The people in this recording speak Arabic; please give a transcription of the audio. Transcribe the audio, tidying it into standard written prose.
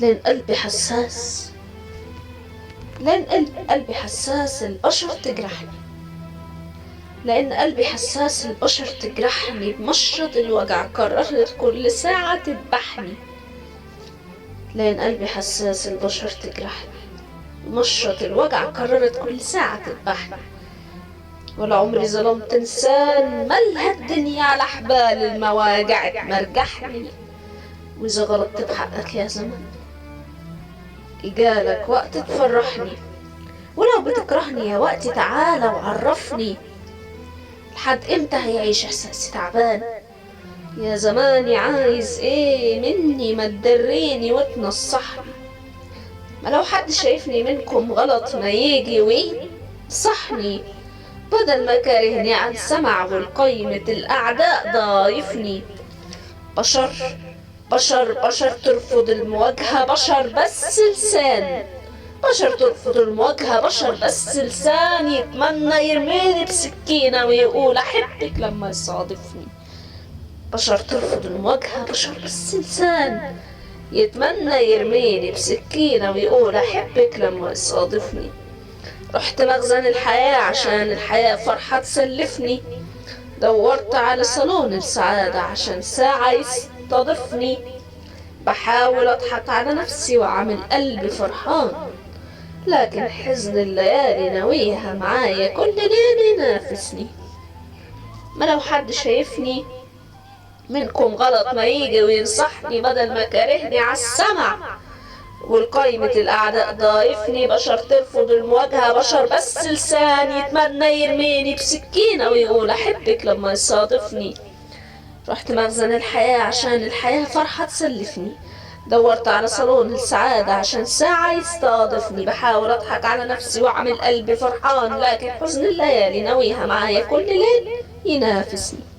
لأن قلبي حساس، لأن قلبي حساس البشر تجرحني، لأن قلبي حساس البشر تجرحني، بمشرط الوجع قررت كل ساعة تذبحني. لأن قلبي حساس البشر تجرحني، بمشرط الوجع قررت كل ساعة تذبحني. ولا عمري ظلمت إنسان، مالها الدنيا على حبال المواجع تمرجحني. وإذا غلطت بحقك يا زمن إجالك وقت تفرحني، ولو بتكرهني يا وقت تعالى وعرفني. لحد امتى هيعيش احساسي تعبان؟ يا زماني عايز ايه مني؟ ما تدريني وتنصحني. ما لو حد شايفني منكم غلط ما يجي وينصحني، بدل ما كارهني عن سمع والقيمة الأعداء ضايفني. بشر بشر بشر ترفض المواجهة، بشر بس لسان. بشر ترفض المواجهة، بشر بس لسان. يتمنى يرميني بسكينة ويقول أحبك لما يصادفني. بشر ترفض المواجهة، بشر بس لسان. يتمنى يرميني بسكينة ويقول أحبك لما يصادفني. رحت مخزن الحياة عشان الحياة فرحة تسلفني. دورت على صالون السعادة عشان ساعة يستضيفني. بحاول أضحك على نفسي وأعمل قلبي فرحان، لكن حزن الليالي ناويها معايا كل ليل ينافسني. ما لو حد شايفني منكم غلط ما يجي وينصحني، بدل ما كارهني عالسمع والقيمة الأعداء ضايفني. بشر ترفض المواجهة، بشر بس لسان. يتمنى يرميني بسكينة ويقول أحبك لما يصادفني. رحت مخزن الحياة عشان الحياة فرحة تسلفني. دورت على صالون السعادة عشان ساعة يستضيفني. بحاول أضحك على نفسي وأعمل قلبي فرحان، لكن حزن الليالي ناويها معايا كل ليل ينافسني.